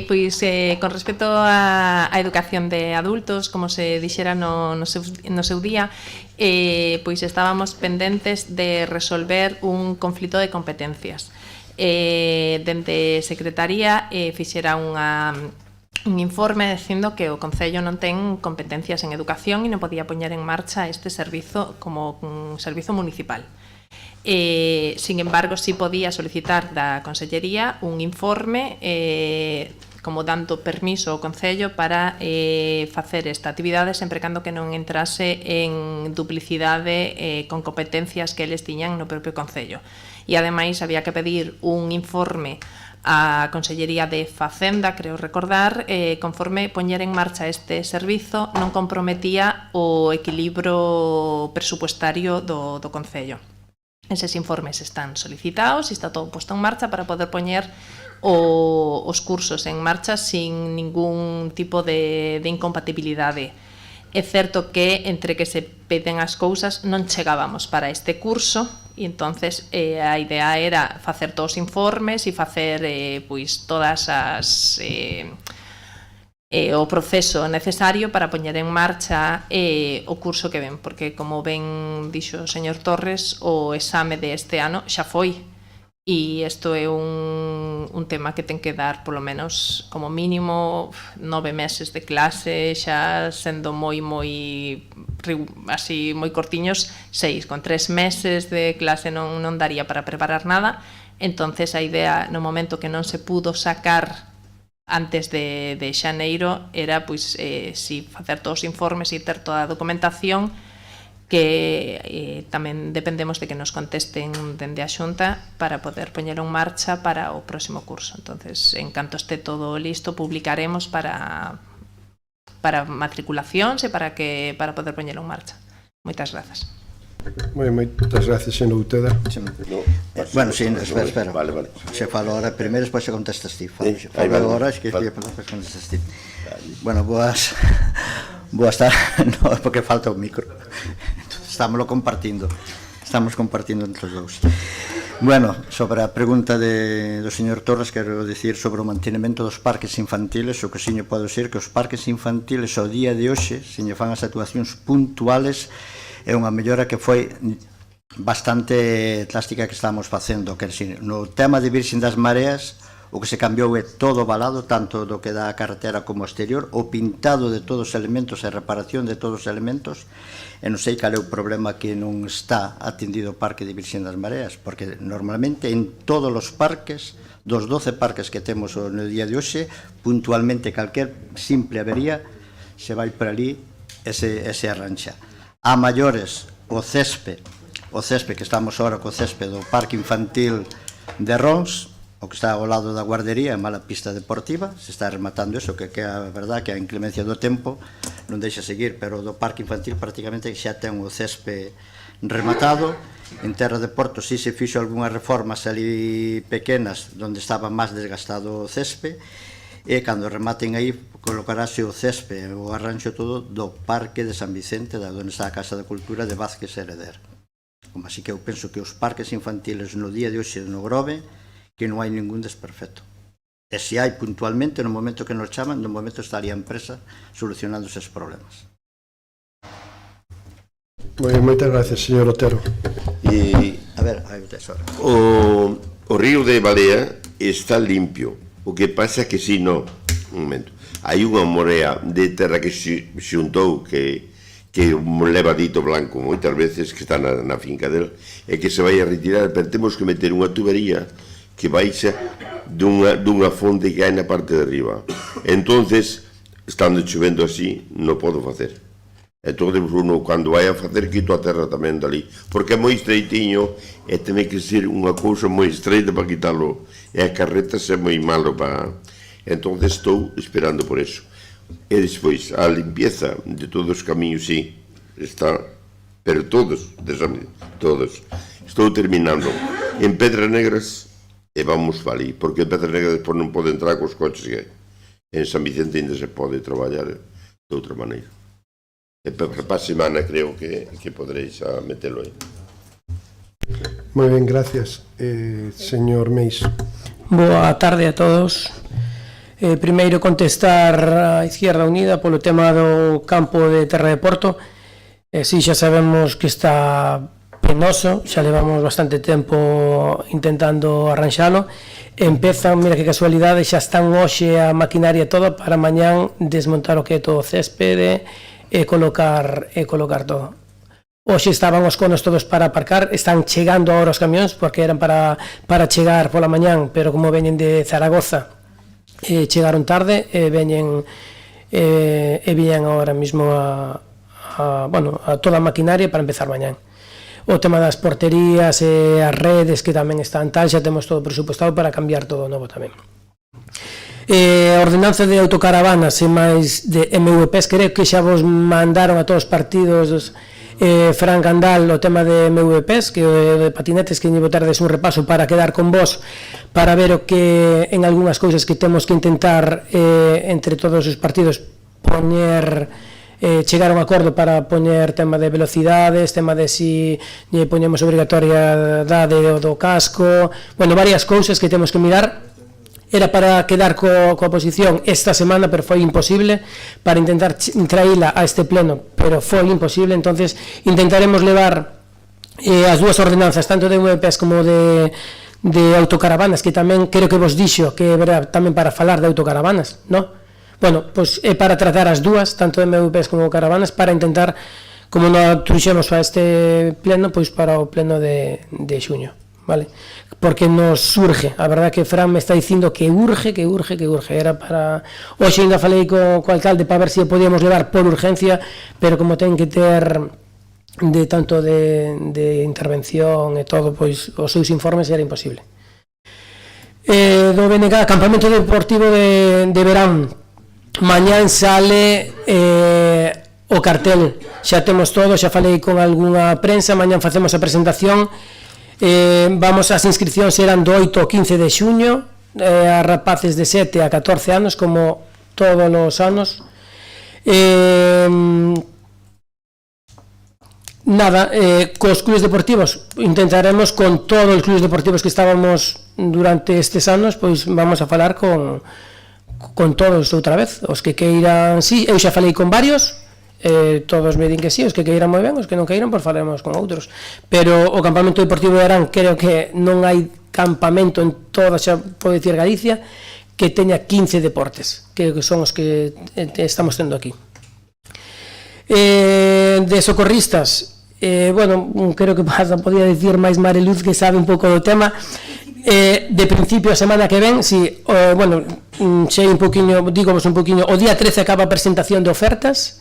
Pois, con respecto á educación de adultos, como se dixera no seu día, pois estábamos pendentes de resolver un conflito de competencias. Dende Secretaría fixera un informe dicindo que o Concello non ten competencias en educación e non podía poñer en marcha este servizo como un servizo municipal. Sin embargo, sí podía solicitar da Consellería un informe como dando permiso ao Concello para facer esta actividade sempre cando que non entrase en duplicidade con competencias que eles tiñan no propio Concello. E ademais había que pedir un informe a Consellería de Facenda, creo recordar, conforme poñer en marcha este servizo non comprometía o equilibrio presupuestario do Concello. Eses informes están solicitados e está todo posto en marcha para poder poñer os cursos en marcha sin ningún tipo de incompatibilidade. É certo que entre que se peden as cousas non chegábamos para este curso e entonces a idea era facer todos os informes e facer pois todas as o proceso necesario para poñer en marcha o curso que ven, porque como ben dixo o señor Torres, o exame deste ano xa foi e isto é un tema que ten que dar polo menos como mínimo 9 meses de clase, xa sendo moi así moi cortiños 6, con 3 meses de clase non daría para preparar nada. Entonces a idea no momento que non se pudo sacar antes de xaneiro era pois si facer todos os informes e ter toda a documentación que tamén dependemos de que nos contesten dende a Xunta para poder poñelo en marcha para o próximo curso. Entonces, en canto este todo listo, publicaremos para matriculacións e para poder poñelo en marcha. Moitas grazas.
Moitas gracias, señor Uteda.
Bueno, sí, espera.
Vale.
Se falo ahora primeiro, despois se contestas ti. Falo agora, que despois contestas ti. Bueno, boas tardes. No, porque falta o micro. Estamos compartindo entre os dous. Bueno, sobre a pregunta do señor Torres, quero dicir sobre o mantenimento dos parques infantiles. O que siño podo dicir que os parques infantiles ao día de hoxe, siño fan as actuacións puntuales, é unha mellora que foi bastante drástica que estamos facendo. Que no tema de Virxen das Mareas, o que se cambiou é todo o valado, tanto do que dá a carretera como exterior, o pintado de todos os elementos e a reparación de todos os elementos. E non sei cal é o problema que non está atendido o Parque de Virxen das Mareas, porque normalmente en todos os parques, dos 12 parques que temos no día de hoxe, puntualmente calquer simple avería se vai por ali e se arranxa. A maiores, o césped que estamos agora co césped do Parque Infantil de Rons, o que está ao lado da guardería, é mala pista deportiva, se está rematando eso, que a verdad que a inclemencia do tempo non deixa seguir, pero do Parque Infantil prácticamente xa ten o césped rematado. En Terra de Porto si se fixo algunhas reformas ali pequenas onde estaba máis desgastado o césped, e cando rematen aí colocarase o césped, o arranxo todo do Parque de San Vicente, onde está a Casa da Cultura de Vázquez Hereder. Como así que eu penso que os parques infantiles no día de hoxe no Grove, que non hai ningún desperfecto. E se hai puntualmente, no momento que nos chaman, no momento estaría a empresa solucionando eses problemas.
Moitas gracias, señor Otero.
A ver, hai o tesoro.
O río de Balea está limpio. O que pasa é que si non, un momento, hai unha morea de terra que se xuntou que un levadito blanco moitas veces que está na finca del e que se vai a retirar, pero temos que meter unha tubería que baixa dunha fonte que hai na parte de arriba. Entonces, estando chovendo así, non podo facer. Entonces, uno, cando vai a facer, quito a terra tamén dali, porque é moi estreitiño e ten que ser unha cousa moi estreita para quitalo, e a carreta é moi malo para... Entonces, estou esperando por eso. E despois, a limpieza de todos os camiños, sí, está, pero todos. Estou terminando. En Pedras Negras, e vamos ali, porque en Pedras Negras despois non pode entrar cos coches que en San Vicente ainda se pode traballar de outra maneira. E para a semana creo que poderéis metelo aí.
Moi ben, gracias, señor Meis.
Boa tarde a todos. Primeiro contestar a Izquierda Unida polo tema do campo de Terra de Porto. Si xa sabemos que está penoso, xa levamos bastante tempo intentando arranxalo. Empezan, mira que casualidade, xa están hoxe a maquinaria toda para mañán desmontar o que é todo o céspede e colocar todo. Hoxe estaban os conos todos para aparcar, están chegando agora os camións porque eran para chegar pola mañán, pero como veñen de Zaragoza chegaron tarde e veñen agora mesmo a toda a maquinaria para empezar mañán. O tema das porterías e as redes que tamén están tal, xa temos todo presupuestado para cambiar todo novo tamén. A ordenanza de autocaravanas e máis de MVPs, creo que xa vos mandaron a todos os partidos Fran Gandal o tema de MVPs, que o de patinetes, que lle botardes un repaso para quedar con vos, para ver o que en algunhas cousas que temos que intentar entre todos os partidos poñer, chegar a un acordo para poñer tema de velocidades, tema de si poñemos obrigatoriedade do casco, bueno, varias cousas que temos que mirar. Era para quedar coa oposición esta semana, pero foi imposible, para intentar traíla a este pleno, pero foi imposible. Entonces intentaremos levar as dúas ordenanzas, tanto de MVPs como de autocaravanas, que tamén creo que vos dixo que era tamén para falar de autocaravanas, non? Bueno, pois é para tratar as dúas, tanto de MVPs como caravanas, para intentar, como non truxemos a este pleno, pois para o pleno de xuño, vale? Porque nos surge, a verdad que Fran me está dicindo que urge, era para... Hoxe ainda falei co alcalde para ver se podíamos levar por urgencia, pero como ten que ter de tanto de intervención e todo, pois os seus informes era imposible. Do BNG, campamento deportivo de verán. Mañán sale o cartel, xa temos todo, xa falei con algunha prensa, mañán facemos a presentación, as inscripcións eran do 8 ao 15 de xuño, a rapaces de 7 a 14 anos, como todos os anos. Nada, cos clubes deportivos intentaremos con todos os clubes deportivos que estábamos durante estes anos, pois vamos a falar con todos outra vez, os que queiran, sí, eu xa falei con varios, todos me din que sí, os que queiran moi ben, os que non queiran, pois falaremos con outros, pero o campamento deportivo de Arán creo que non hai campamento en toda, xa podo dicir, Galicia que teña 15 deportes, que son os que estamos tendo aquí. De socorristas, bueno, creo que podía decir máis Mareluz, que sabe un pouco do tema. De principio a semana que ven, si, bueno, sei un poquinho, digamos un poquinho, o día 13 acaba a presentación de ofertas,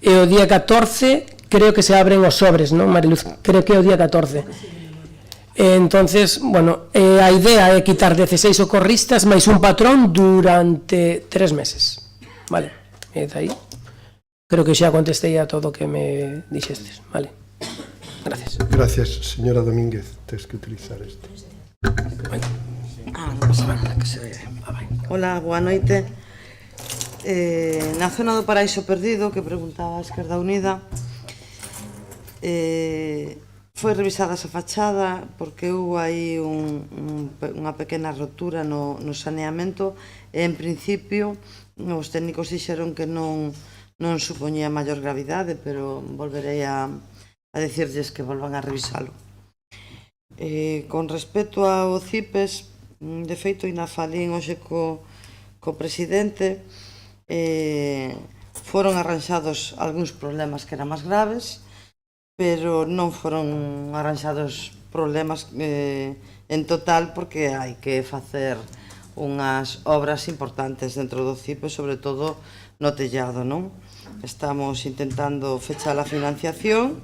e o día 14 creo que se abren os sobres, non, Mariluz? Creo que é o día 14. Entonces, bueno, a idea é quitar 16 socorristas máis un patrón durante 3 meses, vale? E aí creo que xa contestei a todo o que me dixestes, vale? Gracias.
Gracias, señora Domínguez, tens que utilizar isto.
Non pasa nada, que se ve. Hola, boa noite. Na zona do Paraíso Perdido, que preguntaba a Esquerda Unida, foi revisada esa fachada porque houve aí unha pequena rotura no saneamento e, en principio, os técnicos dixeron que non supoñía maior gravidade, pero volverei a dicirlles que volvan a revisalo. Con respecto ao CIPES, de feito, ainda falín hoxe co presidente, foron arranxados algúns problemas que eran máis graves, pero non foron arranxados problemas en total, porque hai que facer unhas obras importantes dentro do CIPES, sobre todo no tellado, non? Estamos intentando fechar a financiación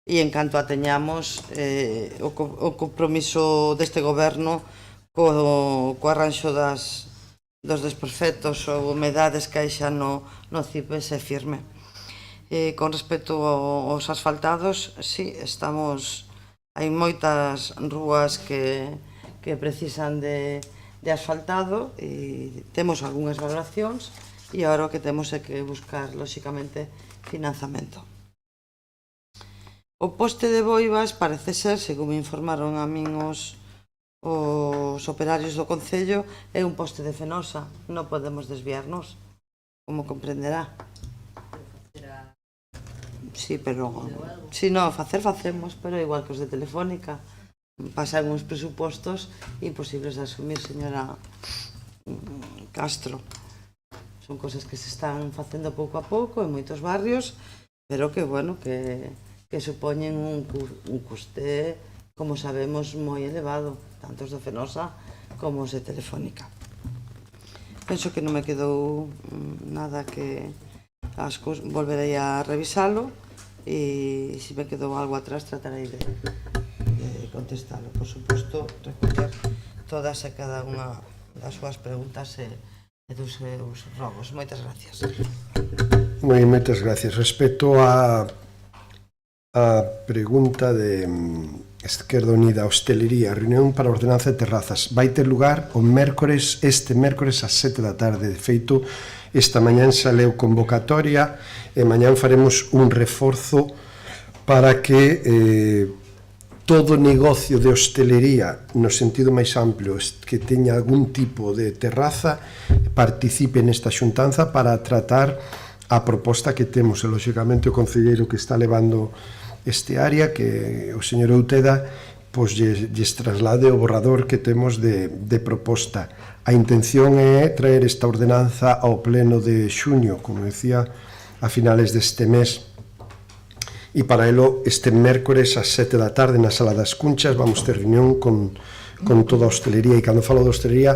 e, en canto a teñamos, o compromiso deste goberno co arranxo dos desperfectos ou humedades que hai xa no CIPES é firme. Con respecto aos asfaltados, sí, hai moitas rúas que precisan de asfaltado e temos algunhas valoracións, e agora o que temos é que buscar, lóxicamente, financiamento. O poste de Boivas parece ser, según me informaron a min os operarios do Concello, é un poste de Fenosa, non podemos desviarnos, como comprenderá. Sí, pero... Si non, facemos, pero igual que os de Telefónica, pasan uns presupostos imposibles de asumir, señora Castro. Son cosas que se están facendo pouco a pouco en moitos barrios, pero que, bueno, que supoñen un custe, como sabemos, moi elevado, tanto os de Fenosa como os de Telefónica. Penso que non me quedou nada que... Volverei a revisalo e se me quedou algo atrás tratarei de contestalo. Por suposto, recoller todas e cada unha das súas preguntas e dos seus rogos. Moitas gracias.
Moitas gracias. Respecto a pregunta de Esquerda Unida, hostelería, reunión para ordenanza de terrazas, vai ter lugar este mércores ás 7 da tarde. De feito, esta mañán xa leu convocatoria e mañán faremos un reforzo para que todo negocio de hostelería, no sentido máis amplio, que teña algún tipo de terraza, participe nesta xuntanza para tratar a proposta que temos. E, lóxicamente, o concelleiro que está levando este área, que o señor Outeda, pois lles traslade o borrador que temos de proposta. A intención é traer esta ordenanza ao pleno de xuño, como decía, a finales deste mes. E para elo, este mércores ás 7 da tarde na Sala das Cunchas vamos ter reunión con toda a hostelería. E cando falo de hostelería,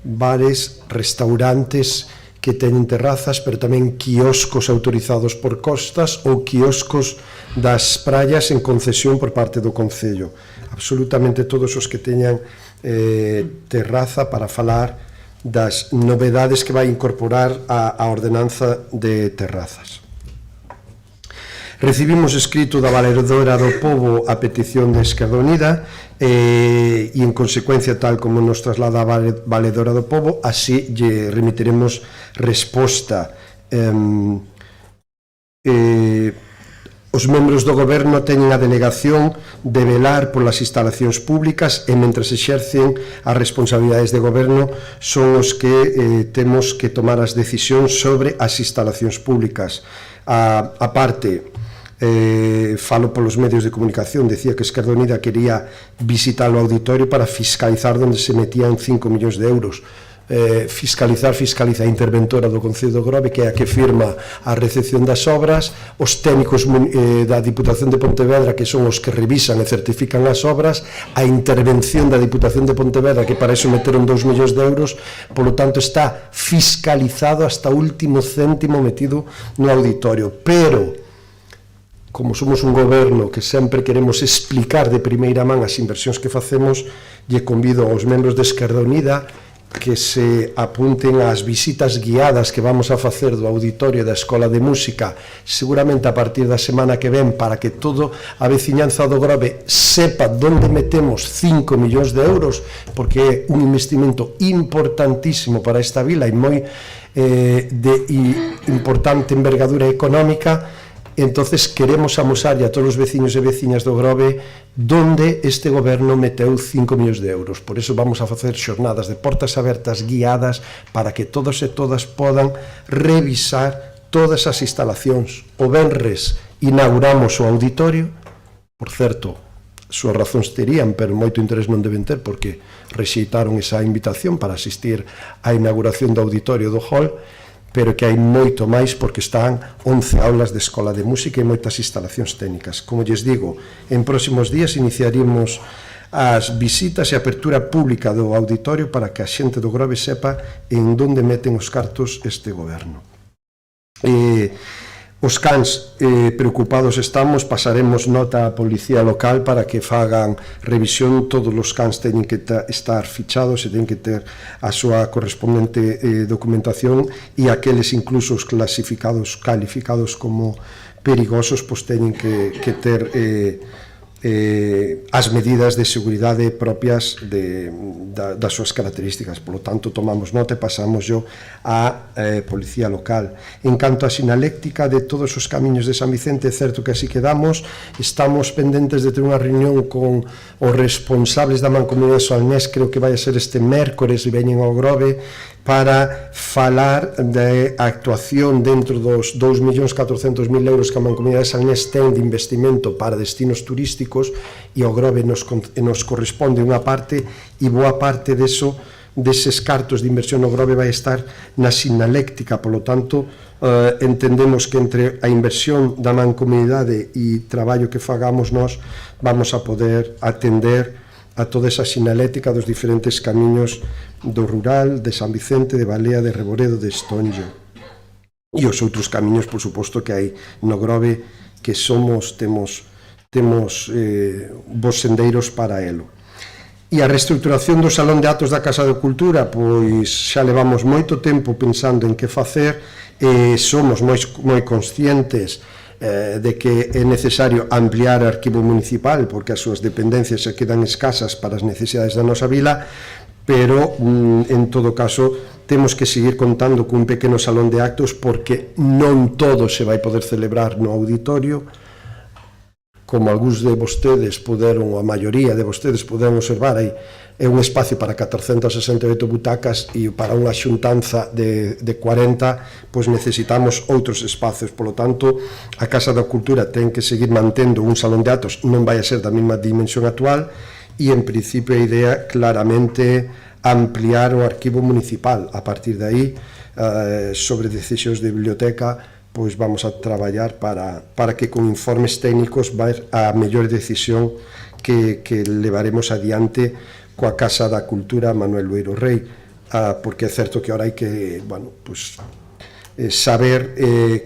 bares, restaurantes que teñen terrazas, pero tamén quioscos autorizados por Costas ou quioscos das praias en concesión por parte do Concello. Absolutamente todos os que teñan terraza, para falar das novedades que vai incorporar a ordenanza de terrazas. Recibimos escrito da Valedora do Pobo a petición de Esquerda Unida e, en consecuencia, tal como nos traslada a Valedora do Pobo, así lle remitiremos resposta. Os membros do goberno teñen a delegación de velar polas instalacións públicas e mentres exercen as responsabilidades de goberno son os que temos que tomar as decisións sobre as instalacións públicas. A parte, falo polos medios de comunicación, decía que Esquerda Unida quería visitar o auditorio para fiscalizar onde se metían 5 millóns de euros. Fiscaliza a interventora do Concello do Grove, que é a que firma a recepción das obras, os técnicos da Diputación de Pontevedra, que son os que revisan e certifican as obras, a intervención da Diputación de Pontevedra, que para iso meteron 2 millóns de euros, polo tanto está fiscalizado hasta o último céntimo metido no auditorio. Pero, como somos un goberno que sempre queremos explicar de primeira man as inversións que facemos, lle convido aos membros de Esquerda Unida que se apunten ás visitas guiadas que vamos a facer do auditorio da Escola de Música, seguramente a partir da semana que ven, para que todo a veciñanza do Grove sepa onde metemos 5 millóns de euros, porque é un investimento importantísimo para esta vila e moi importante envergadura económica. Entonces queremos amosarlle a todos os veciños e veciñas do Grove donde este goberno meteu 5 millóns de euros. Por iso vamos a facer xornadas de portas abertas guiadas para que todos e todas podan revisar todas as instalacións. O venres inauguramos o auditorio, por certo, súas razóns terían, pero moito interés non deben ter porque rexeitaron esa invitación para asistir á inauguración do auditorio do hall, pero que hai moito máis porque están 11 aulas de escola de música e moitas instalacións técnicas. Como lles digo, en próximos días iniciaremos as visitas e a apertura pública do auditorio para que a xente do Grove sepa en onde meten os cartos este goberno. Os cans preocupados estamos, pasaremos nota á policía local para que fagan revisión. Todos os cans teñen que estar fichados e teñen que ter a súa correspondente documentación, e aqueles incluso os calificados como perigosos, pois teñen que ter as medidas de seguridade propias das súas características. Por lo tanto, tomamos nota e pasamos á policía local. En canto á sinaléctica de todos os camiños de San Vicente, é certo que así quedamos. Estamos pendentes de ter unha reunión con os responsables da Mancomunidade Solnés, creo que vai a ser este mércores, e veñen ao Grove para falar de actuación dentro dos 2.400.000 euros que a Mancomunidade de Salnés ten de investimento para destinos turísticos, e ao Grove nos corresponde unha parte, e boa parte deses cartos de inversión ao Grove vai estar na sinaléctica. Polo tanto, entendemos que entre a inversión da Mancomunidade e traballo que fagamos nós, vamos a poder atender a toda esa sinalética dos diferentes camiños do rural, de San Vicente, de Balea, de Reboredo, de Estonllo, e os outros camiños, por suposto, que hai no Grove, que temos bons sendeiros para elo. E a reestructuración do Salón de Actos da Casa de Cultura, pois xa levamos moito tempo pensando en que facer, e somos moi conscientes de que é necesario ampliar o arquivo municipal porque as súas dependencias se quedan escasas para as necesidades da nosa vila, pero en todo caso temos que seguir contando cun pequeno salón de actos porque non todo se vai poder celebrar no auditorio. Como algúns de vostedes puderon, ou a maioría de vostedes puderon observar, é un espacio para 468 butacas, e para unha xuntanza de 40 pois necesitamos outros espacios. Polo tanto, a Casa da Cultura ten que seguir mantendo un salón de actos, non vai a ser da mesma dimensión actual, e en principio a idea claramente ampliar o arquivo municipal. A partir de aí, sobre decisións de biblioteca, pois vamos a traballar para que con informes técnicos vai a mellor decisión que levaremos adiante coa Casa da Cultura Manuel Lueiro Rei, porque é certo que ahora hai que saber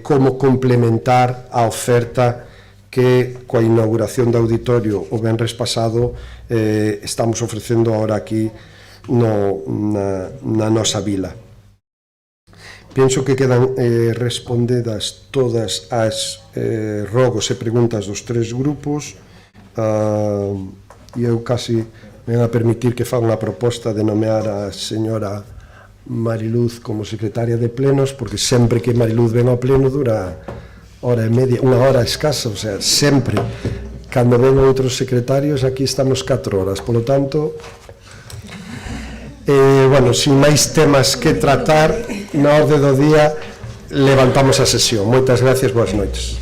como complementar a oferta que coa inauguración do auditorio o venres pasado estamos ofrecendo ahora aquí na nosa vila. Penso que quedan respondidas todas as rogos e preguntas dos tres grupos, e eu casi me van a permitir que faga unha proposta de nomear a señora Mariluz como secretaria de plenos, porque sempre que Mariluz ven ao pleno dura hora e media, unha hora escasa, o sea, sempre. Cando ven outros secretarios, aquí estamos 4 horas, polo tanto, bueno, sin máis temas que tratar, na orde do día, levantamos a sesión. Moitas gracias, boas noites.